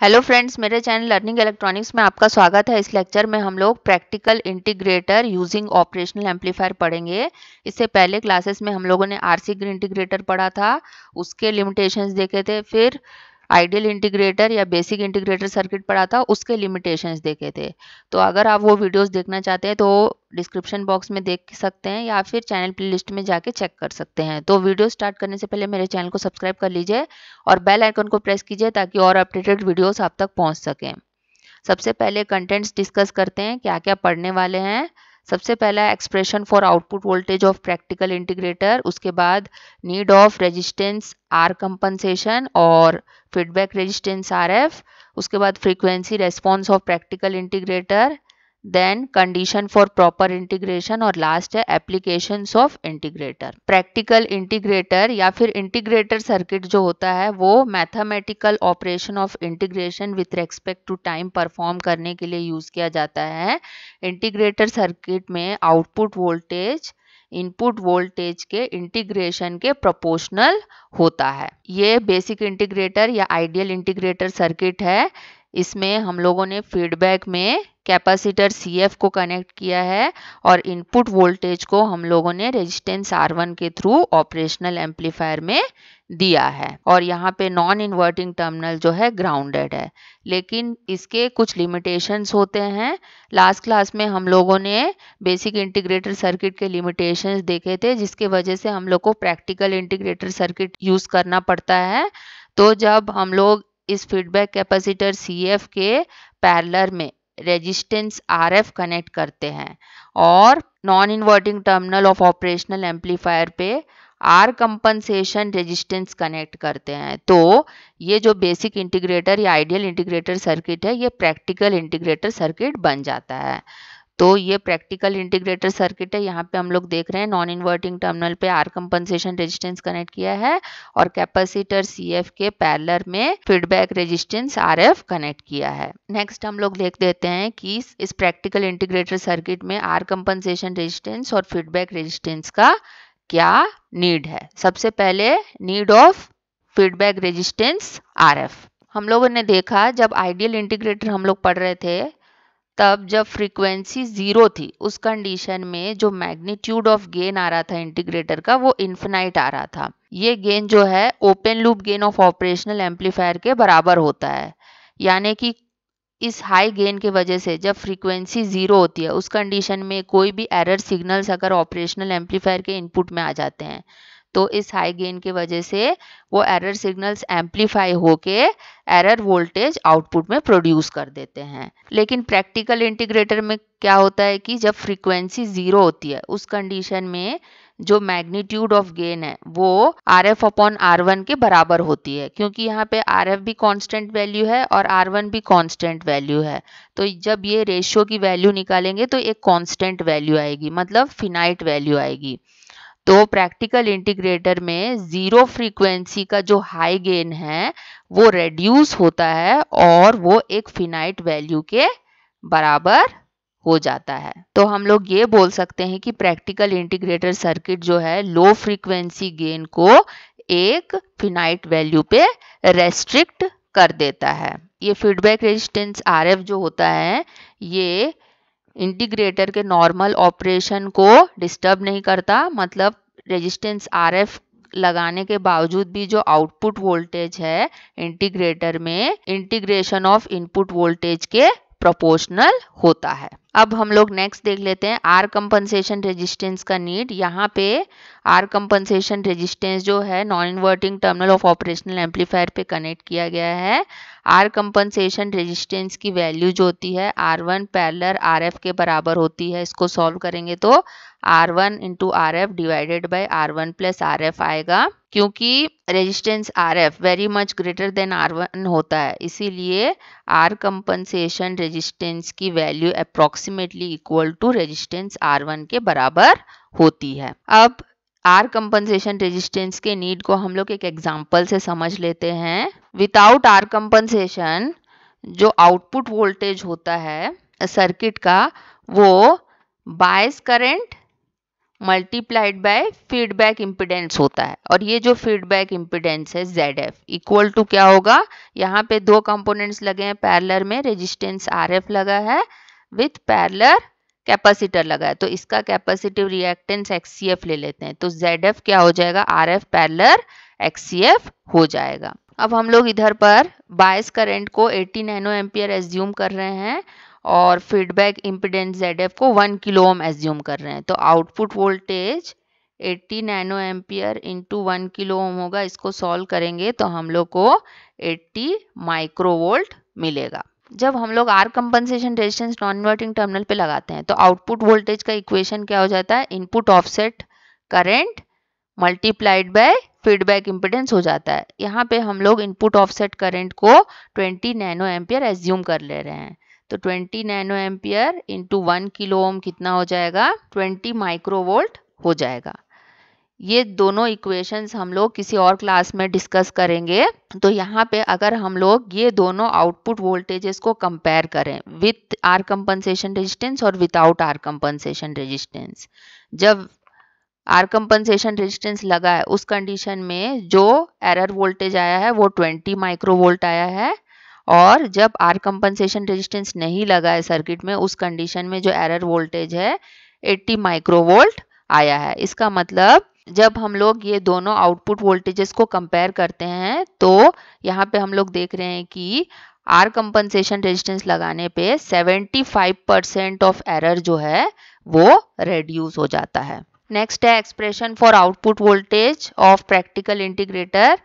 Hello friends, मेरे channel learning electronics में आपका स्वागत है। इस लेक्चर में हम लोग practical integrator using operational amplifier पढ़ेंगे। इससे पहले क्लासेस में हम लोगों ने आरसी इंटीग्रेटर पढ़ा था, उसके लिमिटेशंस देखे थे। फिर आइडियल इंटीग्रेटर या बेसिक इंटीग्रेटर सर्किट पढ़ा था, उसके लिमिटेशंस देखे थे। तो अगर आप वो वीडियोस देखना चाहते हैं तो डिस्क्रिप्शन बॉक्स में देख सकते हैं या फिर चैनल प्लेलिस्ट में जाके चेक कर सकते हैं। तो वीडियो स्टार्ट करने से पहले मेरे चैनल को सब्सक्राइब कर लीजिए और बेल आइकन को प्रेस कीजिए ताकि और अपडेटेड वीडियोस आप तक पहुंच सकें। सबसे पहले कंटेंट्स डिस्कस करते हैं, क्या क्या पढ़ने वाले हैं। सबसे पहला expression for output voltage of practical integrator, उसके बाद need of resistance R compensation और फीडबैक रेजिस्टेंस आर एफ, उसके बाद frequency response of practical integrator, then condition for proper integration और लास्ट है applications of integrator. Practical integrator या फिर integrator circuit जो होता है वो mathematical operation of integration with respect to time perform करने के लिए यूज किया जाता है। इंटीग्रेटर सर्किट में आउटपुट वोल्टेज इनपुट वोल्टेज के इंटीग्रेशन के प्रोपोर्शनल होता है। ये बेसिक इंटीग्रेटर या आइडियल इंटीग्रेटर सर्किट है। इसमें हम लोगों ने फीडबैक में कैपेसिटर CF को कनेक्ट किया है और इनपुट वोल्टेज को हम लोगों ने रेजिस्टेंस R1 के थ्रू ऑपरेशनल एम्पलीफायर में दिया है और यहाँ पे नॉन इन्वर्टिंग टर्मिनल जो है ग्राउंडेड है। लेकिन इसके कुछ लिमिटेशंस होते हैं। लास्ट क्लास में हम लोगों ने बेसिक इंटीग्रेटर सर्किट के लिमिटेशंस देखे थे, जिसके वजह से हम लोग को प्रैक्टिकल इंटीग्रेटर सर्किट यूज करना पड़ता है। तो जब हम लोग इस फीडबैक कैपेसिटर CF के पैरेलल में रेजिस्टेंस RF कनेक्ट करते हैं और non inverting terminal of operational amplifier पे आर कंपनसेशन रेजिस्टेंस कनेक्ट करते हैं, तो ये जो बेसिक इंटीग्रेटर या आइडियल इंटीग्रेटर सर्किट है ये प्रैक्टिकल इंटीग्रेटर सर्किट बन जाता है। तो ये प्रैक्टिकल इंटीग्रेटर सर्किट है। यहाँ पे हम लोग देख रहे हैं नॉन इन्वर्टिंग टर्मिनल पे आर कंपनसेशन रेजिस्टेंस कनेक्ट किया है और कैपेसिटर CF के पैरेलल में फीडबैक रेजिस्टेंस RF कनेक्ट किया है। नेक्स्ट हम लोग देख देते हैं कि इस प्रैक्टिकल इंटीग्रेटर सर्किट में आर कंपनसेशन रेजिस्टेंस और फीडबैक रेजिस्टेंस का क्या नीड है। सबसे पहले need of feedback resistance RF। हम लोगों ने देखा जब आइडियल इंटीग्रेटर हम लोग पढ़ रहे थे तब जब फ्रीक्वेंसी 0 थी उस कंडीशन में जो मैग्नीट्यूड ऑफ गेन आ रहा था इंटीग्रेटर का वो इन्फिनाइट आ रहा था। ये गेन जो है open loop gain of operational amplifier के बराबर होता है। यानी कि इस हाई गेन के वजह से जब फ्रीक्वेंसी 0 होती है उस कंडीशन में कोई भी एरर सिग्नल्स अगर ऑपरेशनल एम्पलीफायर के इनपुट में आ जाते हैं तो इस हाई गेन की वजह से वो एरर सिग्नल्स एम्पलीफाई होके एरर वोल्टेज आउटपुट में प्रोड्यूस कर देते हैं। लेकिन प्रैक्टिकल इंटीग्रेटर में क्या होता है कि जब फ्रीक्वेंसी 0 होती है उस कंडीशन में जो मैग्नीट्यूड ऑफ गेन है वो RF अपॉन R1 के बराबर होती है, क्योंकि यहाँ पे RF भी कांस्टेंट वैल्यू है और R1 भी कांस्टेंट वैल्यू है। तो जब ये रेशियो की वैल्यू निकालेंगे तो एक कांस्टेंट वैल्यू आएगी, मतलब फिनाइट वैल्यू आएगी। तो प्रैक्टिकल इंटीग्रेटर में 0 फ्रीक्वेंसी का जो हाई गेन है वो रेड्यूस होता है और वो एक फिनाइट वैल्यू के बराबर हो जाता है। तो हम लोग ये बोल सकते हैं कि प्रैक्टिकल इंटीग्रेटर सर्किट जो है लो फ्रीक्वेंसी गेन को एक फिनाइट वैल्यू पे रेस्ट्रिक्ट कर देता है। ये फीडबैक रेजिस्टेंस RF जो होता है ये इंटीग्रेटर के नॉर्मल ऑपरेशन को डिस्टर्ब नहीं करता, मतलब रेजिस्टेंस RF लगाने के बावजूद भी जो आउटपुट वोल्टेज है इंटीग्रेटर में इंटीग्रेशन ऑफ इनपुट वोल्टेज के प्रोपोर्शनल होता है। अब हम लोग नेक्स्ट देख लेते हैं आर कंपनसेशन रेजिस्टेंस का नीड। यहाँ पे आर कंपनसेशन रेजिस्टेंस जो है non inverting terminal of operational amplifier पे कनेक्ट किया गया है। आर कंपनसेशन रेजिस्टेंस की वैल्यू जो होती है R1 पैरेलल RF के बराबर होती है। इसको सॉल्व करेंगे तो R1 into RF divided by R1 plus RF आएगा। क्योंकि resistance RF very much greater than R1 होता है, इसीलिए आर कंपनसेशन रेजिस्टेंस की value approximately equal to resistance R1 के बराबर होती है। अब आर कंपनसेशन रेजिस्टेंस के नीड को हम लोग एक एग्जांपल से समझ लेते हैं। विदाउट आर कंपनसेशन जो आउटपुट वोल्टेज होता है सर्किट का वो bias current multiplied by feedback impedance होता है। और ये जो फीडबैक इम्पिडेंस है ZF इक्वल टू क्या होगा, यहाँ पे दो कंपोनेंट्स लगे हैं पैरेलल में, रेजिस्टेंस RF लगा है विथ पैरेलल कैपेसिटर लगा है, तो इसका कैपेसिटिव रिएक्टेंस XCF ले लेते हैं, तो ZF क्या हो जाएगा, RF पैरेलल XCF हो जाएगा। अब हम लोग इधर पर बायस करंट को 80 नैनो एम्पियर एज्यूम कर रहे हैं और फीडबैक इम्पिडेंस ZF को 1 किलो ओम एज्यूम कर रहे हैं, तो output voltage 80 nano ampere into 1 kilo ohm होगा। इसको सॉल्व करेंगे तो हम लोग को 80 माइक्रोवोल्ट मिलेगा। जब हम लोग R compensation resistance non inverting terminal पे लगाते हैं तो आउटपुट वोल्टेज का इक्वेशन क्या हो जाता है, input offset current multiplied by feedback impedance हो जाता है। यहाँ पे हम लोग इनपुट ऑफसेट करंट को 20 नैनो एम्पियर एज्यूम कर ले रहे हैं, तो 20 nano ampere into 1 kilo ohm कितना हो जाएगा, 20 माइक्रोवोल्ट हो जाएगा। ये दोनों इक्वेशंस हम लोग किसी और क्लास में डिस्कस करेंगे। तो यहाँ पे अगर हम लोग ये दोनों आउटपुट वोल्टेजेस को कंपेयर करें विथ आर कंपनसेशन रेजिस्टेंस और विदाउट आर कंपनसेशन रेजिस्टेंस, जब आर कंपनसेशन रेजिस्टेंस लगा है उस कंडीशन में जो एरर वोल्टेज आया है वो 20 माइक्रोवोल्ट आया है, और जब आर कंपनसेशन रेजिस्टेंस नहीं लगा है सर्किट में उस कंडीशन में जो एरर वोल्टेज है 80 माइक्रोवोल्ट आया है। इसका मतलब जब हम लोग ये दोनों आउटपुट वोल्टेजेस को कंपेयर करते हैं तो यहाँ पे हम लोग देख रहे हैं कि आर कंपनसेशन रेजिस्टेंस लगाने पे 75% ऑफ एरर जो है वो रेड्यूस हो जाता है। नेक्स्ट है expression for output voltage of practical integrator.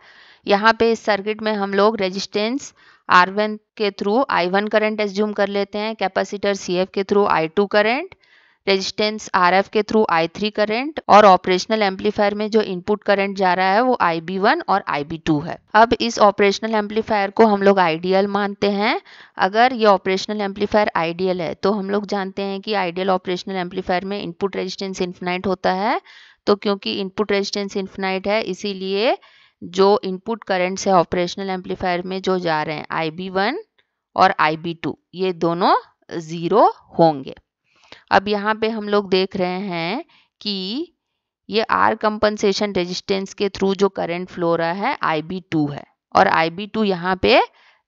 यहाँ पे इस सर्किट में हम लोग रेजिस्टेंस R1 के थ्रू I1 करंट एज्यूम कर लेते हैं, कैपेसिटर CF के through I2 current, resistance RF के थ्रू I3 करंट, और ऑपरेशनल एम्पलीफायर में जो इनपुट करंट जा रहा है वो IB1 और IB2 है। अब इस ऑपरेशनल एम्पलीफायर को हम लोग आइडियल मानते हैं। अगर ये ऑपरेशनल एम्पलीफायर आइडियल है तो हम लोग जानते हैं कि आइडियल ऑपरेशनल एम्पलीफायर में इनपुट रेजिस्टेंस इन्फिनाइट होता है, तो क्योंकि इनपुट रेजिस्टेंस इन्फिनाइट है इसीलिए जो इनपुट करंट्स है ऑपरेशनल एम्पलीफायर में जो जा रहे हैं IB1 और IB2 ये दोनों ज़ीरो होंगे। अब यहाँ पे हम लोग देख रहे हैं कि ये आर कंपनसेशन रेजिस्टेंस के थ्रू जो करंट फ्लो रहा है IB2 है, और IB2 यहाँ पे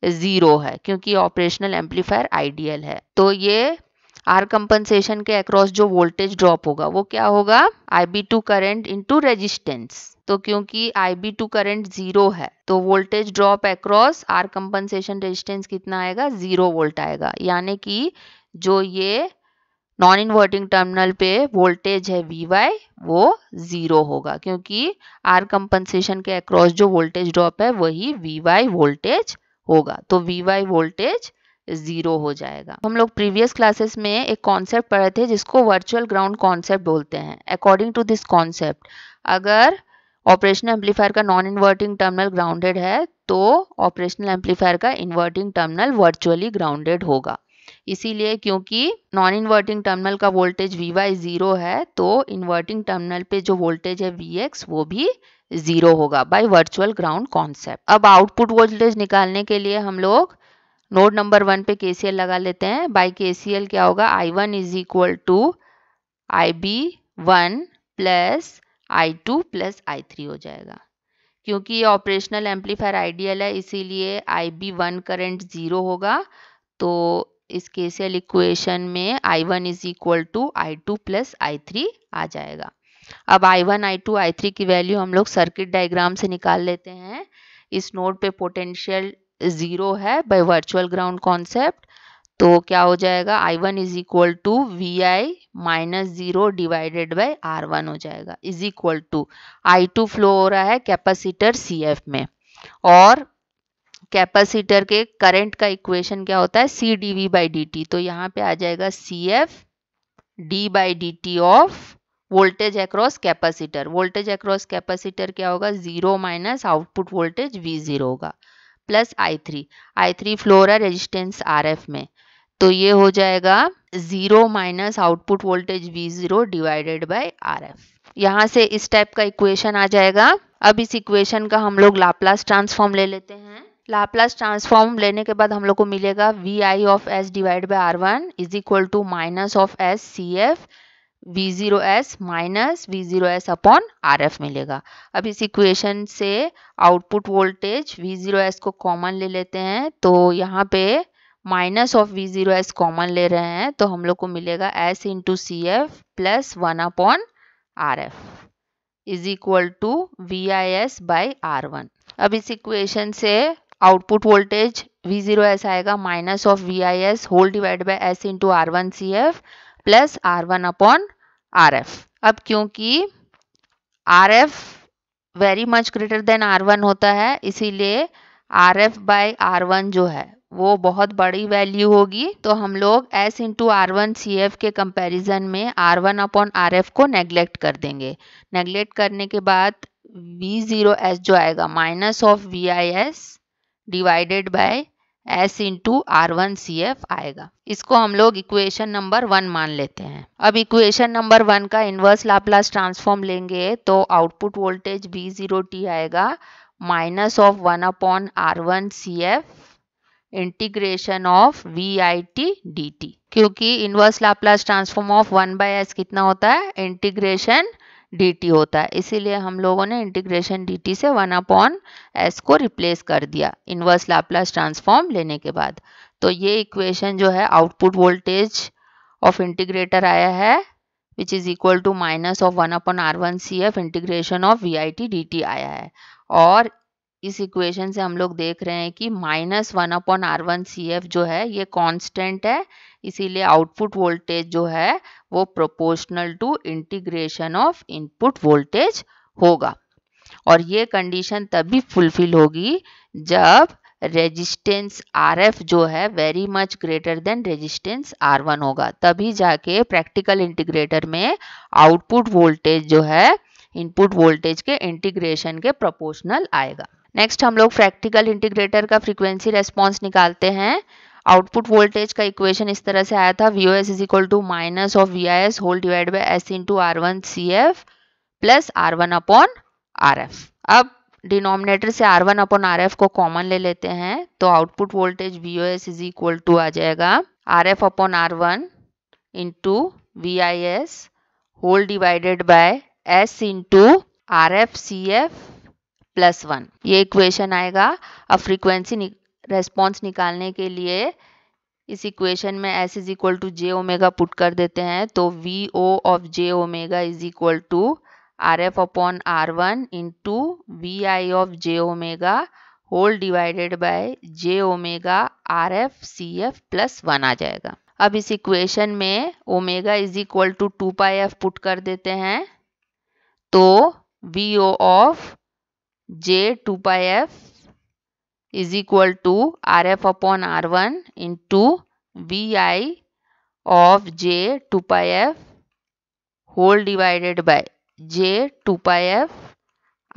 ज़ीरो है क्योंकि ऑपरेशनल एम्पलीफायर आइडियल है। तो ये आर कंपनसेशन के अक्रॉस जो वोल्टेज ड्रॉप होगा वो क्या होगा, IB2 करंट इंटू रेजिस्टेंस, तो क्योंकि IB2 करंट ज़ीरो है तो voltage drop across R compensation resistance कितना आएगा, 0 वोल्ट आएगा, यानी कि जो ये नॉन इन्वर्टिंग टर्मिनल पे वोल्टेज है Vy वो 0 होगा, क्योंकि आर कंपनसेशन के अक्रॉस जो वोल्टेज ड्रॉप है वही Vy वोल्टेज होगा, तो Vy वोल्टेज 0 हो जाएगा। हम लोग प्रीवियस क्लासेस में एक कॉन्सेप्ट पढ़े थे जिसको वर्चुअल ग्राउंड कॉन्सेप्ट बोलते हैं। अकॉर्डिंग टू दिस कॉन्सेप्ट अगर ऑपरेशनल एम्पलीफायर का नॉन इन्वर्टिंग टर्मिनल ग्राउंडेड है तो ऑपरेशनल एम्पलीफायर का इन्वर्टिंग टर्मिनल वर्चुअली ग्राउंडेड होगा। इसीलिए क्योंकि नॉन इन्वर्टिंग टर्मिनल का वोल्टेज Vy 0 है तो इन्वर्टिंग टर्मिनल पे जो वोल्टेज है Vx वो भी 0 होगा बाय वर्चुअल ग्राउंड कॉन्सेप्ट। अब आउटपुट वोल्टेज निकालने के लिए हम लोग नोड नंबर 1 पे KCL लगा लेते हैं। बाय KCL क्या होगा, I1 is equal to IB1 plus I2 plus I3 हो जाएगा। क्योंकि ये ऑपरेशनल एम्पलीफायर आइडियल है इसीलिए IB1 करंट 0 होगा, तो इस KCL इक्वेशन में I1 is equal to I2 plus I3 आ जाएगा। अब I1, I2, I3 की वैल्यू हम लोग सर्किट डायग्राम से निकाल लेते हैं। इस नोड पे पोटेंशियल 0 है बाय वर्चुअल ग्राउंड कॉन्सेप्ट, तो क्या हो जाएगा, I1 is equal to VI minus 0 divided by R1 हो जाएगा, is equal to I2 flow हो रहा है कैपेसिटर CF में, और कैपेसिटर के करंट का इक्वेशन क्या होता है, C dV बाई dt, तो यहाँ पे आ जाएगा CF d by dt of voltage across capacitor. Voltage across capacitor क्या होगा, 0 माइनस आउटपुट वोल्टेज V0 होगा प्लस I3 फ्लो हो रहा है रेजिस्टेंस RF में, तो ये हो जाएगा 0 minus output voltage V0 divided by RF। यहाँ से इस टाइप का इक्वेशन आ जाएगा। अब इस इक्वेशन का हम लोग लाप्लास ट्रांसफॉर्म ले लेते हैं। लाप्लास ट्रांसफॉर्म लेने के बाद हम लोग को मिलेगा VI of S divide by R1 is equal to minus of S CF V0s minus V0s upon RF मिलेगा। अब इस इक्वेशन से आउटपुट वोल्टेज V0s को कॉमन ले लेते हैं, तो यहाँ पे माइनस ऑफ V0s कॉमन ले रहे हैं, तो हम लोग को मिलेगा S into CF plus 1 upon RF is equal to VIS by R1। अब इस इक्वेशन से आउटपुट वोल्टेज V0s आएगा minus of VIS whole divide by S into R1 CF plus R1 upon RF। अब क्योंकि RF very much greater than R1 होता है, इसीलिए RF bye R1 जो है वो बहुत बड़ी वैल्यू होगी, तो हम लोग S इंटू R1 CF के कंपैरिजन में R1 अपॉन RF को नेग्लेक्ट कर देंगे। नेग्लेक्ट करने के बाद V0S जो आएगा minus of VIS divided by S into R1 CF आएगा। इसको हम लोग इक्वेशन नंबर 1 मान लेते हैं। अब इक्वेशन नंबर 1 का इनवर्स लाप्लास ट्रांसफॉर्म लेंगे तो आउटपुट वोल्टेज V0t आएगा minus of 1 upon R1 CF integration of VIT dt। क्योंकि inverse Laplace transform of 1/s कितना होता है, इंटीग्रेशन dt होता है, इसीलिए हम लोगों ने इंटीग्रेशन dt से 1 अपॉन s को रिप्लेस कर दिया इनवर्स लाप्लास ट्रांसफॉर्म लेने के बाद। तो ये इक्वेशन जो है आउटपुट वोल्टेज ऑफ इंटीग्रेटर आया है which is equal to minus of 1 upon R1 CF integration of VIT dt आया है। और इस इक्वेशन से हम लोग देख रहे हैं कि माइनस 1 अपॉन R1 CF जो है ये कांस्टेंट है, इसीलिए आउटपुट वोल्टेज जो है वो proportional to integration of input voltage होगा। और ये कंडीशन तभी फुलफिल होगी जब रेजिस्टेंस RF जो है very much greater then resistance R1 होगा, तभी जाके प्रैक्टिकल इंटीग्रेटर में आउटपुट वोल्टेज जो है इनपुट वोल्टेज के इंटीग्रेशन के प्रोपोर्शनल आएगा। नेक्स्ट हम लोग प्रैक्टिकल इंटीग्रेटर का फ्रीक्वेंसी रेस्पॉन्स निकालते हैं। आउटपुट वोल्टेज का इक्वेशन इस तरह से आया था, VOS is equal to minus of VIS whole divide by S into R1 CF plus R1 upon RF। अब डिनोमिनेटर से R1 अपॉन RF को कॉमन ले लेते हैं, तो output voltage VOS is equal to आ जाएगा RF upon R1 into VIS whole divided by S into RF CF plus 1। ये इक्वेशन आएगा। अब फ्रीक्वेंसी रेस्पॉन्स निकालने के लिए इस इक्वेशन में S is equal to j omega put कर देते हैं, तो VO of j omega is equal to RF upon R1 into VI of j omega whole divided by j omega RF CF plus 1 आ जाएगा। अब इस equation में omega is equal to 2πf put कर देते हैं, तो VO of j 2πf is equal to RF upon R1 into VI of j 2πf whole divided by j 2πf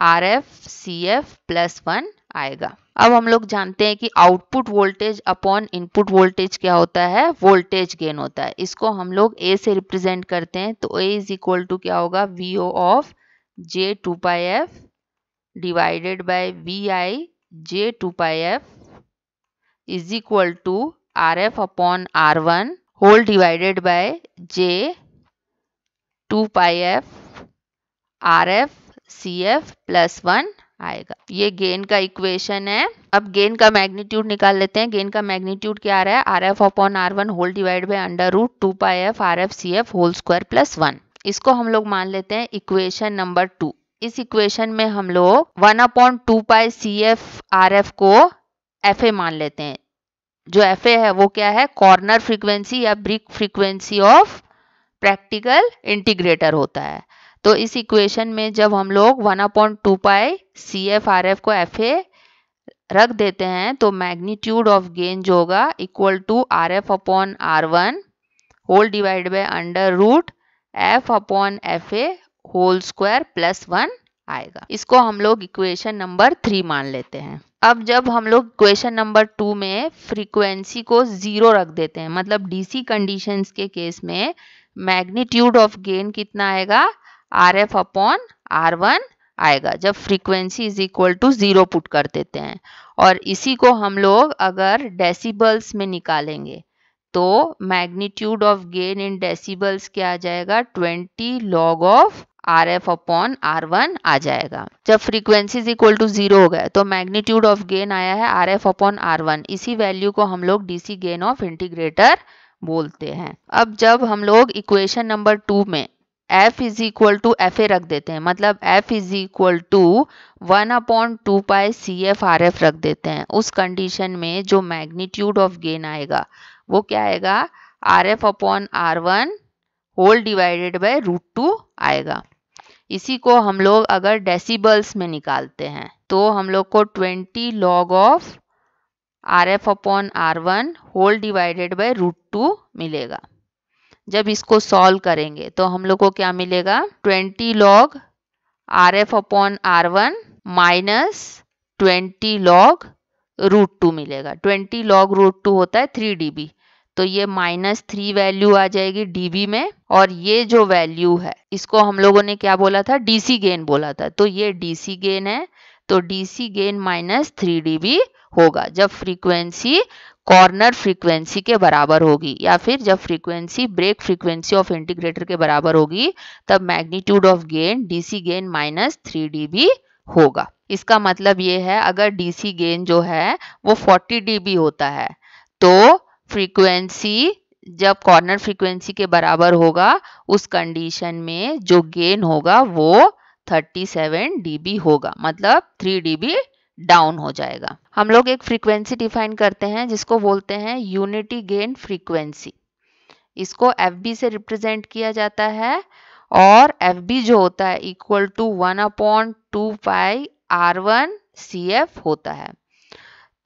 RF CF plus 1 आएगा। अब हम लोग जानते हैं कि output voltage upon input voltage क्या होता है, वोल्टेज गेन होता है। इसको हम लोग A से रिप्रेजेंट करते हैं, तो A इज इक्वल टू क्या होगा, VO of j 2πf divided by VI j 2πf is equal to RF upon R1 whole divided by j 2πf RF CF plus 1 आएगा। ये गेन का इक्वेशन है। अब गेन का मैग्नीट्यूड निकाल लेते हैं। गेन का मैग्नीट्यूड क्या आ रहा है, RF upon R1 whole divide by under root 2πf RF CF whole square plus 1। इसको हम लोग मान लेते हैं इक्वेशन नंबर 2। इस इक्वेशन में हम लोग 1/2π CF RF को FA मान लेते हैं। जो FA है वो क्या है, कॉर्नर फ्रीक्वेंसी या brick frequency of practical integrator होता है। तो इस इक्वेशन में जब हम लोग 1/2π CF RF को FA रख देते हैं, तो मैग्नीट्यूड ऑफ गेन जो होगा equal to RF upon R1 whole divide by under root F upon FA whole square plus 1 आएगा। इसको हम लोग इक्वेशन नंबर 3 मान लेते हैं। अब जब हम लोग इक्वेशन नंबर 2 में फ्रीक्वेंसी को 0 रख देते हैं, मतलब डीसी कंडीशंस के केस में मैग्नीट्यूड ऑफ गेन कितना आएगा, RF अपॉन R1 आएगा, जब frequency is equal to 0 put कर देते हैं। और इसी को हम लोग अगर डेसिबल्स में निकालेंगे तो magnitude of gain in decibels क्या आ जाएगा, 20 log of RF upon R1 आ जाएगा। जब फ्रीक्वेंसी इज इक्वल टू 0 हो गया तो मैग्नीट्यूड ऑफ गेन आया है RF अपॉन R1। इसी वैल्यू को हम लोग DC गेन ऑफ इंटीग्रेटर बोलते हैं। अब जब हम लोग इक्वेशन नंबर 2 में F is equal to FA रख देते हैं, मतलब F is equal to 1/2 pi CF RF रख देते हैं, उस कंडीशन में जो मैग्नीट्यूड ऑफ गेन आएगा वो क्या आएगा, RF upon R1 whole divided by √2 आएगा। इसी को हम लोग अगर डेसिबल्स में निकालते हैं तो हम लोग को 20 log of RF upon R1 whole divided by √2 मिलेगा। जब इसको सॉल्व करेंगे तो हम लोग को क्या मिलेगा, 20 log RF upon R1 minus 20 log √2 मिलेगा। 20 log √2 होता है 3 dB, तो ये -3 वैल्यू आ जाएगी dB में, और ये जो वैल्यू है इसको हम लोगों ने क्या बोला था, DC गेन बोला था, तो ये DC गेन है, तो DC गेन -3 dB होगा जब फ्रीक्वेंसी कॉर्नर फ्रीक्वेंसी के बराबर होगी, या फिर जब frequency break frequency of integrator के बराबर होगी, तब magnitude of gain DC gain -3 dB होगा। इसका मतलब ये है अगर DC गेन जो है वो 40 dB होता है तो फ्रीक्वेंसी जब कॉर्नर फ्रीक्वेंसी के बराबर होगा उस कंडीशन में जो गेन होगा वो 37 dB होगा, मतलब 3 dB डाउन हो जाएगा। हम लोग एक फ्रीक्वेंसी डिफाइन करते हैं जिसको बोलते हैं यूनिटी गेन फ्रीक्वेंसी। इसको FB से रिप्रेजेंट किया जाता है, और FB जो होता है equal to 1/2 pi R1 CF होता है।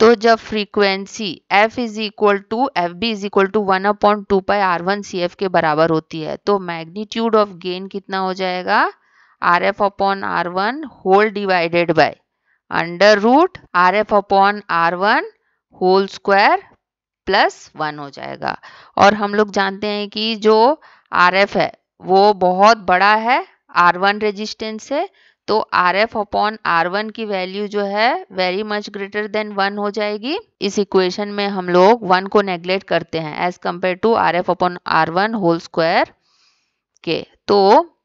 तो जब frequency F is equal to FB is equal to 1/2 pi R1 CF के बराबर होती है, तो मैग्नीट्यूड ऑफ गेन कितना हो जाएगा, RF upon R1 whole divided by under root RF upon R1 whole square plus 1 हो जाएगा। और हम लोग जानते हैं कि जो RF है वो बहुत बड़ा है R1 रेजिस्टेंस से, तो RF अपॉन R1 की वैल्यू जो है वेरी मच ग्रेटर देन 1 हो जाएगी। इस इक्वेशन में हम लोग 1 को नेग्लेक्ट करते हैं as compare to RF upon R1 whole square के, तो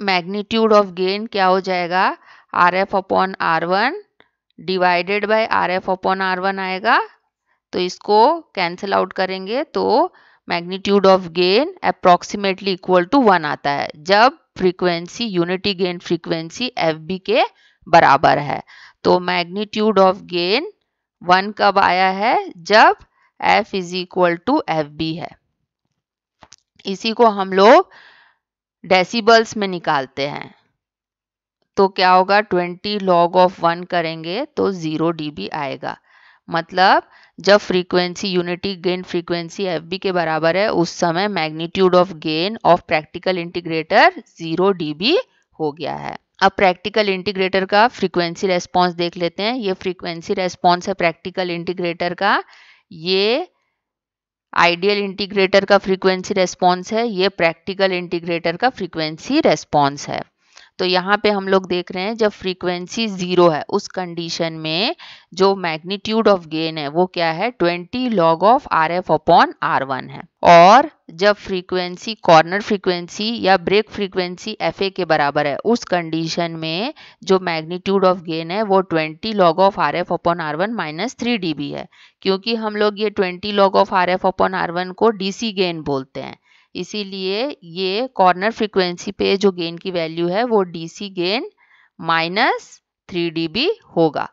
मैग्नीट्यूड ऑफ गेन क्या हो जाएगा, RF upon R1 divided by RF upon R1 आएगा, तो इसको कैंसिल आउट करेंगे तो magnitude of gain approximately equal to 1 आता है जब frequency unity gain frequency FB के बराबर है। तो मैग्नीट्यूड ऑफ गेन 1 कब आया है, जब F is equal to FB है। इसी को हम लोग डेसिबल्स में निकालते हैं तो क्या होगा, 20 log ऑफ 1 करेंगे तो 0 dB आएगा, मतलब जब frequency unity gain frequency FB के बराबर है उस समय magnitude of gain of practical integrator 0 dB हो गया है। अब प्रैक्टिकल इंटीग्रेटर का फ्रीक्वेंसी रेस्पॉन्स देख लेते हैं। ये फ्रीक्वेंसी रेस्पॉन्स है प्रैक्टिकल इंटीग्रेटर का, ये आइडियल इंटीग्रेटर का फ्रीक्वेंसी रेस्पॉन्स है, ये प्रैक्टिकल इंटीग्रेटर का फ्रीक्वेंसी रेस्पॉन्स है। तो यहाँ पे हम लोग देख रहे हैं जब फ्रीक्वेंसी 0 है उस कंडीशन में जो मैग्नीट्यूड ऑफ गेन है वो क्या है, 20 log of RF upon R1 है, और जब फ्रीक्वेंसी कॉर्नर फ्रीक्वेंसी या ब्रेक फ्रीक्वेंसी FA के बराबर है उस कंडीशन में जो मैग्नीट्यूड ऑफ गेन है वो 20 log of RF upon R1 -3 dB है। क्योंकि हम लोग ये 20 log of RF upon R1 को DC गेन बोलते हैं, इसीलिए ये कॉर्नर फ्रीक्वेंसी पे जो गेन की वैल्यू है वो DC गेन -3 dB होगा।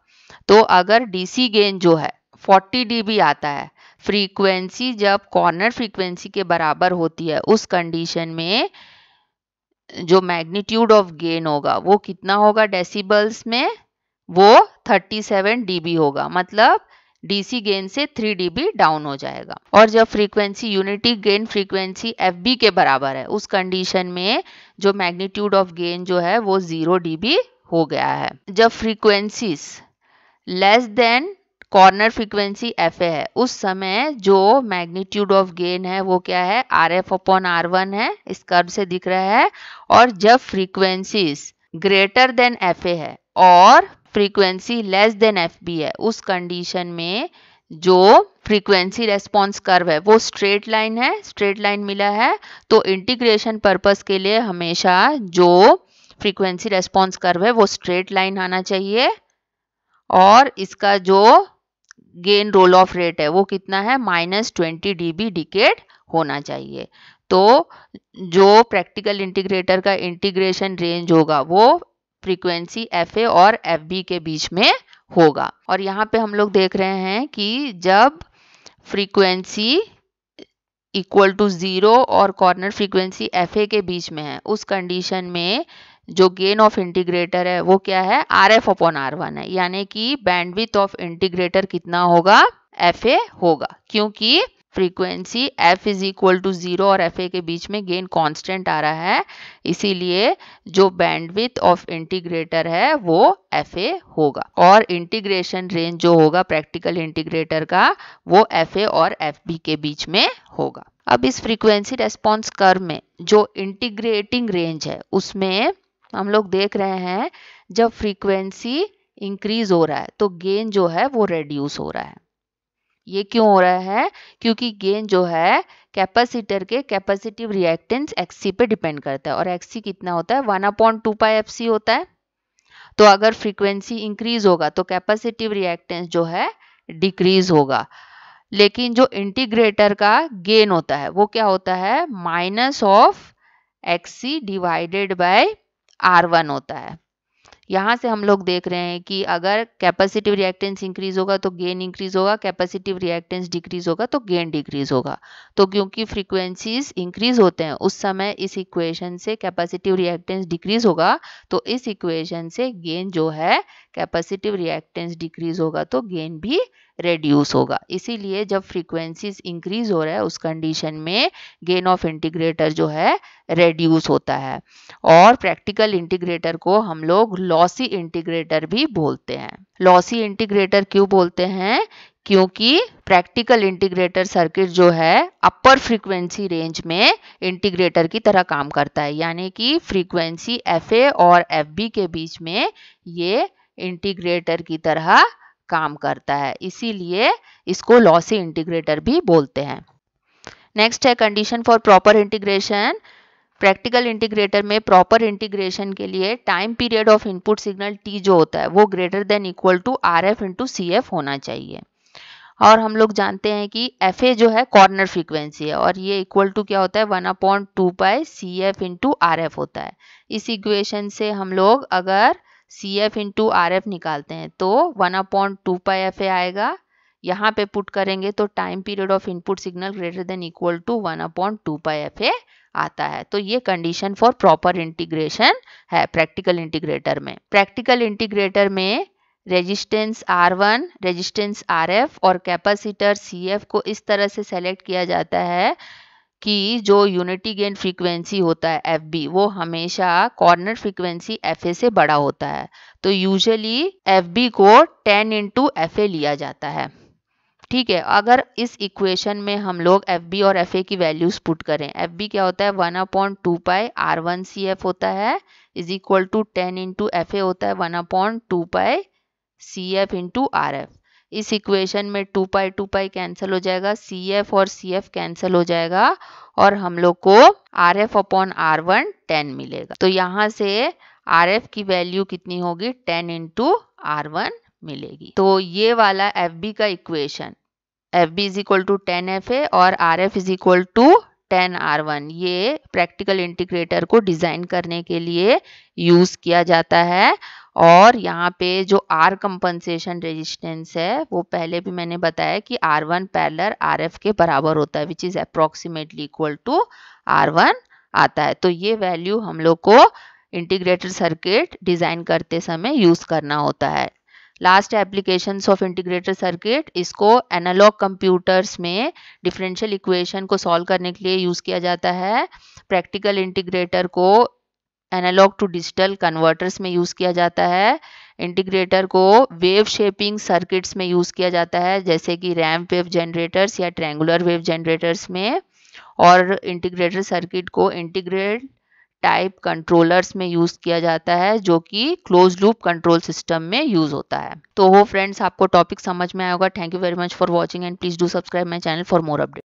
तो अगर DC गेन जो है 40 dB आता है, फ्रीक्वेंसी जब कॉर्नर फ्रीक्वेंसी के बराबर होती है उस कंडीशन में जो मैग्नीट्यूड ऑफ गेन होगा वो कितना होगा डेसिबल्स में, वो 37 dB होगा, मतलब DC गेन से 3 dB डाउन हो जाएगा। और जब frequency unity gain frequency FB के बराबर है उस कंडीशन में जो मैग्नीट्यूड ऑफ गेन जो है वो 0 dB हो गया है। जब frequencies less than corner frequency FA है उस समय जो मैग्नीट्यूड ऑफ गेन है वो क्या है, RF अपॉन R1 है, इस कर्व से दिख रहा है। और जब फ्रीक्वेंसीज ग्रेटर देन FA है और फ्रीक्वेंसी लेस देन FB है उस कंडीशन में जो फ्रीक्वेंसी रेस्पॉन्स कर्व है वो स्ट्रेट लाइन है, स्ट्रेट लाइन मिला है, तो इंटीग्रेशन पर्पस के लिए हमेशा जो फ्रीक्वेंसी रेस्पॉन्स कर्व है वो स्ट्रेट लाइन आना चाहिए और इसका जो गेन रोल ऑफ रेट है वो कितना है -20 dB डिकेड होना चाहिए। तो जो प्रैक्टिकल इंटीग्रेटर का इंटीग्रेशन रेंज होगा वो फ्रीक्वेंसी FA और FB के बीच में होगा। और यहाँ पे हम लोग देख रहे हैं कि जब फ्रीक्वेंसी इक्वल टू 0 और कॉर्नर फ्रीक्वेंसी FA के बीच में है, उस कंडीशन में जो गेन ऑफ इंटीग्रेटर है वो क्या है RF/R1 है, यानी कि बैंडविड्थ ऑफ इंटीग्रेटर कितना होगा FA होगा, क्योंकि frequency F is equal to 0 और FA के बीच में गेन कांस्टेंट आ रहा है, इसीलिए जो बैंडविड्थ ऑफ इंटीग्रेटर है वो FA होगा और इंटीग्रेशन रेंज जो होगा प्रैक्टिकल इंटीग्रेटर का वो FA और FB के बीच में होगा। अब इस फ्रीक्वेंसी रेस्पॉन्स कर्व में जो इंटीग्रेटिंग रेंज है उसमें हम लोग देख रहे हैं जब फ्रीक्वेंसी इंक्रीज हो रहा है तो गेन जो है वो रेड्यूस हो रहा है। ये क्यों हो रहा है? क्योंकि गेन जो है कैपेसिटर के कैपेसिटिव रिएक्टेंस XC पे डिपेंड करता है और XC कितना होता है 1/2πfc होता है। तो अगर फ्रीक्वेंसी इंक्रीज होगा तो कैपेसिटिव रिएक्टेंस जो है डिक्रीज होगा, लेकिन जो इंटीग्रेटर का गेन होता है वो क्या होता है -XC डिवाइडेड बाय R1 होता है। यहाँ से हम लोग देख रहे हैं कि अगर कैपेसिटिव रिएक्टेंस इंक्रीज होगा तो गेन इंक्रीज होगा, कैपेसिटिव रिएक्टेंस डिक्रीज होगा तो गेन डिक्रीज होगा। तो क्योंकि फ्रीक्वेंसीज इंक्रीज होते हैं उस समय इस इक्वेशन से कैपेसिटिव रिएक्टेंस डिक्रीज होगा, तो इस इक्वेशन से गेन जो है कैपेसिटिव रिएक्टेंस डिक्रीज होगा तो गेन भी रेड्यूस होगा। इसीलिए जब फ्रीक्वेंसीज इंक्रीज हो रहा है उस कंडीशन में गेन ऑफ इंटीग्रेटर जो है रेड्यूस होता है। और प्रैक्टिकल इंटीग्रेटर को हम लोग लॉसी इंटीग्रेटर भी बोलते हैं। लॉसी इंटीग्रेटर क्यों बोलते हैं? क्योंकि प्रैक्टिकल इंटीग्रेटर सर्किट जो है अपर फ्रीक्वेंसी रेंज में इंटीग्रेटर की तरह काम करता है, यानी कि फ्रीक्वेंसी FA और FB के बीच में ये इंटीग्रेटर की तरह काम करता है, इसीलिए इसको लॉसी इंटीग्रेटर भी बोलते हैं। नेक्स्ट है condition for proper integration. Practical integrator में प्रॉपर इंटीग्रेशन के लिए time period of input signal T जो होता है वो greater than equal to RF into CF होना चाहिए। और हम लोग जानते हैं कि FA जो है कॉर्नर फ्रीक्वेंसी है और ये इक्वल टू क्या होता है 1/2πCF इंटू RF होता है। इस इक्वेशन से हम लोग अगर CF इंटू RF निकालते हैं तो 1/2πFA आएगा। यहाँ पे पुट करेंगे तो time period of input signal greater than equal to 1/2πFA आता है। तो ये कंडीशन फॉर प्रॉपर इंटीग्रेशन है प्रैक्टिकल इंटीग्रेटर में। प्रैक्टिकल इंटीग्रेटर में रेजिस्टेंस R1, रेजिस्टेंस RF और कैपेसिटर CF को इस तरह से सेलेक्ट किया जाता है कि जो यूनिटी गेन फ्रीक्वेंसी होता है FB वो हमेशा कॉर्नर फ्रीक्वेंसी FA से बड़ा होता है। तो यूजुअली FB को 10 इंटू FA लिया जाता है। ठीक है, अगर इस इक्वेशन में हम लोग FB और FA की वैल्यूज पुट करें, FB क्या होता है 1/2πR1CF होता है is equal to 10 into FA होता है 1/2πCF इंटू RF। इस इक्वेशन में 2π कैंसिल हो जाएगा, CF और CF कैंसिल हो जाएगा और हम लोग को RF/R1 10 मिलेगा। तो यहाँ से RF की वैल्यू कितनी होगी 10 इंटू R1 मिलेगी। तो ये वाला FB का equation FB is equal to 10FA और RF is equal to 10R1 ये प्रैक्टिकल इंटीग्रेटर को डिजाइन करने के लिए यूज किया जाता है। और यहाँ पे जो R कंपनसेशन रेजिस्टेंस है वो पहले भी मैंने बताया कि R1 पैरेलल RF के बराबर होता है which is approximately equal to R1 आता है। तो ये वैल्यू हम लोग को इंटीग्रेटेड सर्किट डिजाइन करते समय यूज करना होता है। Last applications of integrated circuit, इसको एनालॉग कंप्यूटर्स में डिफरेंशियल इक्वेशन को सॉल्व करने के लिए यूज किया जाता है। प्रैक्टिकल इंटीग्रेटर को एनालॉग टू डिजिटल कन्वर्टर्स में यूज किया जाता है। इंटीग्रेटर को वेव शेपिंग सर्किट्स में यूज किया जाता है जैसे कि रैंप वेव जनरेटर्स या ट्रायंगुलर वेव जनरेटर्स में। और इंटीग्रेटेड सर्किट को इंटीग्रेट टाइप कंट्रोलर्स में यूज किया जाता है, जो कि क्लोज लूप कंट्रोल सिस्टम में यूज होता है। तो हो फ्रेंड्स, आपको टॉपिक समझ में आया होगा। Thank you very much for watching and please do subscribe my channel for more update.